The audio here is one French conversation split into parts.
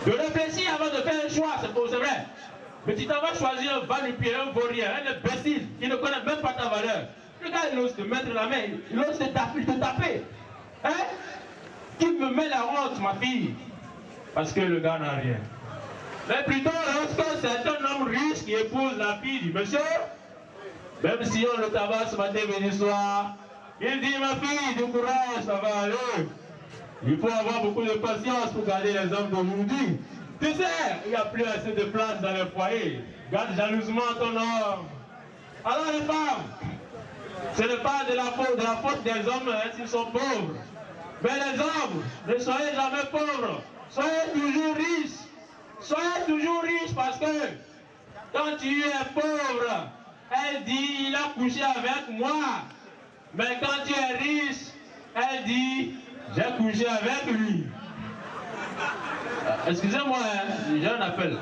De réfléchir avant de faire un choix, c'est vrai. Mais tu t'en vas choisir un va-nu-pied, un vaurien, un imbécile qui ne connaît même pas ta valeur. Le gars, il ose te mettre la main, il ose te taper. Hein? Qui me met la honte, ma fille? Parce que le gars n'a rien. Mais plutôt, lorsque c'est un homme riche qui épouse la fille du monsieur, même si on le tabasse matin, midi, soir, il dit, ma fille, du courage, ça va aller. Il faut avoir beaucoup de patience pour garder les hommes d'aujourd'hui. Tu sais, il n'y a plus assez de place dans les foyers. Garde jalousement ton homme. Alors les femmes, ce n'est pas de la faute des hommes hein, s'ils sont pauvres. Mais les hommes, ne soyez jamais pauvres. Soyez toujours riches. Soyez toujours riches parce que quand tu es pauvre, elle dit, il a couché avec moi. Mais quand tu es riche, elle dit, j'ai couché avec lui. Excusez-moi, hein, j'ai un appel.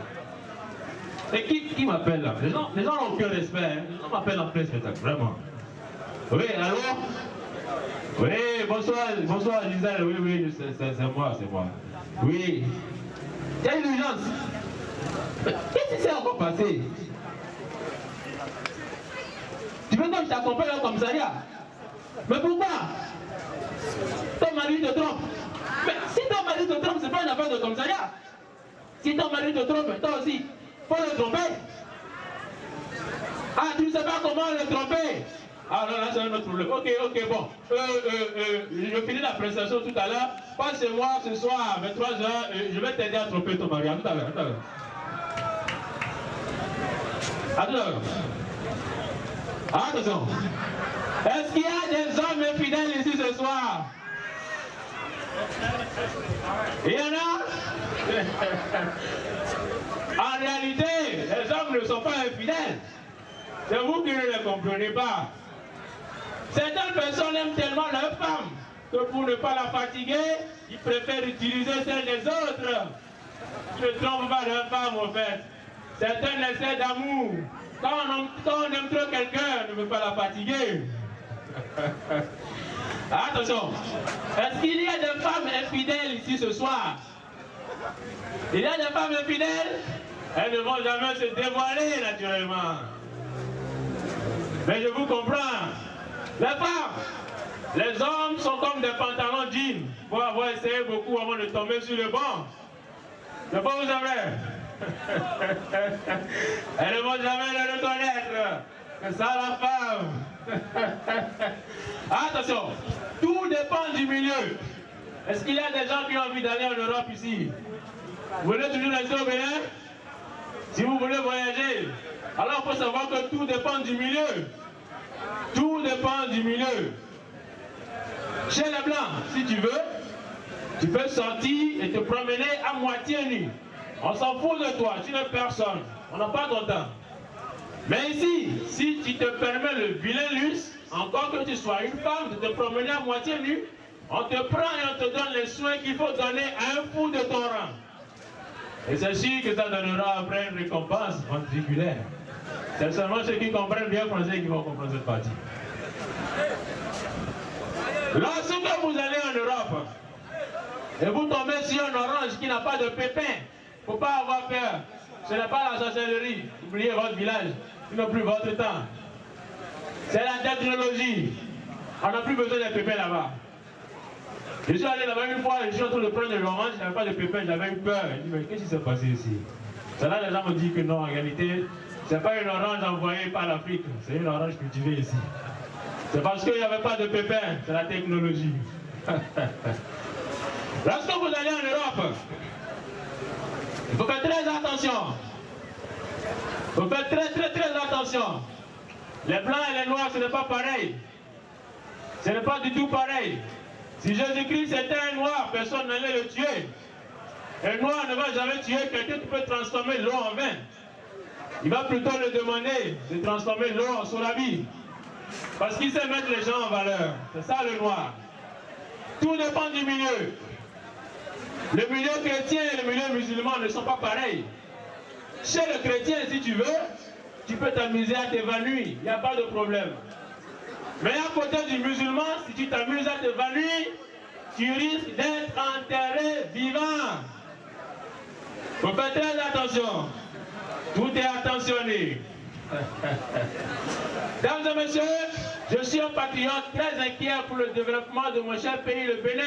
Et qui m'appelle là? Les gens n'ont aucun respect. Hein. Les gens m'appellent en plein spectacle, vraiment. Oui, allô? Oui, bonsoir Gisèle. Oui, c'est moi. Oui. Il y a une urgence. Qu'est-ce qui s'est encore passé? Tu veux que je t'accompagne au commissariat? Mais pourquoi? Ton mari te trompe. Mais si ton mari te trompe, c'est pas une affaire de commissariat. Si ton mari te trompe, toi aussi, faut le tromper. Ah, tu ne sais pas comment le tromper? Ah non, là c'est un autre problème. Ok, bon. Je finis la prestation tout à l'heure. Passe chez moi ce soir à 23h. Je vais t'aider à tromper ton mari. À tout à l'heure. À tout à l'heure. Attention. Est-ce qu'il y a des hommes infidèles ici ce soir? Il y en a? En réalité, les hommes ne sont pas infidèles. C'est vous qui ne les comprenez pas. Certaines personnes aiment tellement leur femme que pour ne pas la fatiguer, ils préfèrent utiliser celle des autres. Ils ne trompent pas leur femme en fait. Certains essaient d'amour. Quand on aime trop quelqu'un, on ne veut pas la fatiguer. Attention, est-ce qu'il y a des femmes infidèles ici ce soir? Il y a des femmes infidèles? Elles ne vont jamais se dévoiler naturellement. Mais je vous comprends. Les femmes, les hommes sont comme des pantalons jeans. Pour avoir essayé beaucoup avant de tomber sur le banc. C'est pas vous savez. Elles ne vont jamais le reconnaître. C'est ça la femme. Attention, tout dépend du milieu. Est-ce qu'il y a des gens qui ont envie d'aller en Europe ici? Vous voulez toujours rester au Bénin? Si vous voulez voyager, alors il faut savoir que tout dépend du milieu. Tout dépend du milieu. Chez les Blancs, si tu veux, tu peux sortir et te promener à moitié nu. On s'en fout de toi, tu n'es personne. On n'a pas ton temps. Mais ici, si tu te permets le vilain luxe, encore que tu sois une femme, de te promener à moitié nu, on te prend et on te donne les soins qu'il faut donner à un fou de ton rang. Et c'est sûr que ça donnera après une récompense ventriculaire. C'est seulement ceux qui comprennent bien français qui vont comprendre cette partie. Lorsque vous allez en Europe et vous tombez sur un orange qui n'a pas de pépins, il ne faut pas avoir peur. Ce n'est pas la sorcellerie. Oubliez votre village. Ils n'ont plus votre temps. C'est la technologie. On n'a plus besoin des pépins là-bas. Je suis allé là-bas une fois, je suis en train de prendre de l'orange, je n'avais pas de pépins, j'avais eu peur. Je dis, mais qu'est-ce qui s'est passé ici? C'est là les gens me disent que non, en réalité, ce n'est pas une orange envoyée par l'Afrique, c'est une orange cultivée ici. C'est parce qu'il n'y avait pas de pépins, c'est la technologie. Lorsque vous allez en Europe, il faut faire très attention. Il faut faire très attention. Les blancs et les noirs, ce n'est pas pareil. Ce n'est pas du tout pareil. Si Jésus-Christ était un noir, personne n'allait le tuer. Un noir ne va jamais tuer quelqu'un qui peut transformer l'eau en vin. Il va plutôt le demander de transformer l'eau en son habit. Parce qu'il sait mettre les gens en valeur. C'est ça le noir. Tout dépend du milieu. Le milieu chrétien et le milieu musulman ne sont pas pareils. Chez le chrétien, si tu veux, tu peux t'amuser à t'évanouir. Il n'y a pas de problème. Mais à côté du musulman, si tu t'amuses à t'évanouir, tu risques d'être enterré vivant. Vous faites très attention. Tout est attentionné. Mesdames et messieurs, je suis un patriote très inquiet pour le développement de mon cher pays, le Bénin.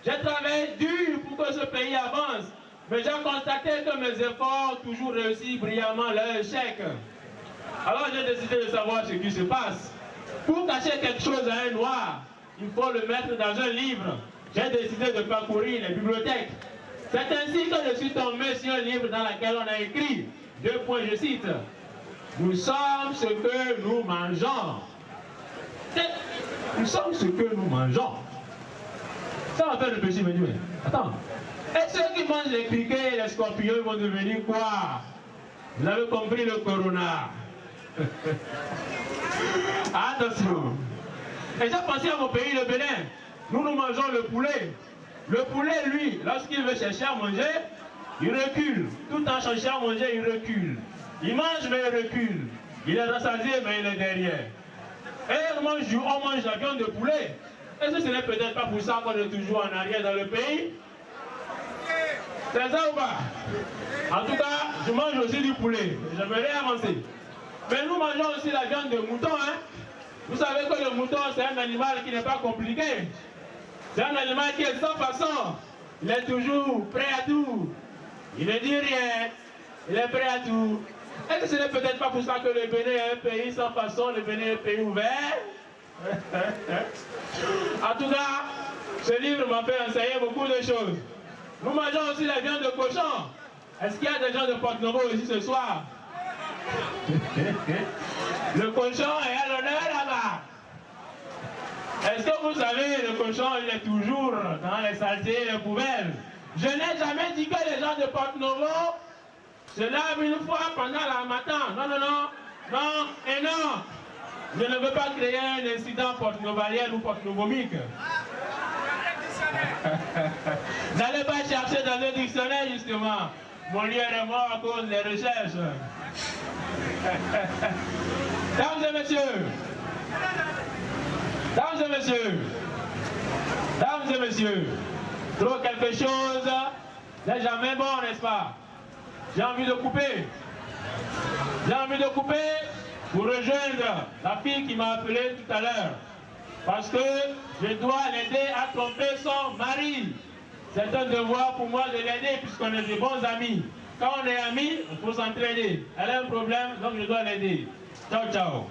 J'ai travaillé dur pour que ce pays avance, mais j'ai constaté que mes efforts ont toujours réussi brillamment leur échec. Alors j'ai décidé de savoir ce qui se passe. Pour cacher quelque chose à un noir, il faut le mettre dans un livre. J'ai décidé de parcourir les bibliothèques. C'est ainsi que je suis tombé sur un livre dans lequel on a écrit, deux points, je cite, « Nous sommes ce que nous mangeons. » Nous sommes ce que nous mangeons. Ça m'a fait réfléchir, me dit, mais attends, et ceux qui mangent les criquets et les scorpions, ils vont devenir quoi? Vous avez compris le corona. Attention. Et j'ai pensé à mon pays, le Bénin. Nous mangeons le poulet. Le poulet, lui, lorsqu'il veut chercher à manger, il recule. Tout en cherchant à manger, il recule. Il mange, mais il recule. Il est rassasié, mais il est derrière. Et on mange la viande de poulet. Est-ce que ce n'est peut-être pas pour ça qu'on est toujours en arrière dans le pays? C'est ça ou pas? En tout cas, je mange aussi du poulet. J'aimerais avancer. Mais nous mangeons aussi la viande de mouton. Hein? Vous savez que le mouton, c'est un animal qui n'est pas compliqué. C'est un animal qui est sans façon. Il est toujours prêt à tout. Il ne dit rien. Il est prêt à tout. Est-ce que ce n'est peut-être pas pour ça que le Bénin est un pays sans façon, le Bénin est un pays ouvert? En tout cas, ce livre m'a fait enseigner beaucoup de choses. Nous mangeons aussi la viande de cochon. Est-ce qu'il y a des gens de Porte-Novo ici ce soir? Le cochon est à l'honneur là-bas. Est-ce que vous savez, le cochon, il est toujours dans les saletés et les poubelles? Je n'ai jamais dit que les gens de Porte-Novo se lavent une fois pendant la matin. Non, non, non. Non et non. Je ne veux pas créer un incident porte-novalien ou porte-novomique. N'allez pas chercher dans le dictionnaire, justement. Mon livre est mort à cause des recherches. Dames et messieurs, dames et messieurs, dames et messieurs, trop quelque chose n'est jamais bon, n'est-ce pas? J'ai envie de couper. J'ai envie de couper pour rejoindre la fille qui m'a appelé tout à l'heure. Parce que je dois l'aider à tromper son mari. C'est un devoir pour moi de l'aider puisqu'on est des bons amis. Quand on est amis, il faut s'entraider. Elle a un problème, donc je dois l'aider. Ciao, ciao.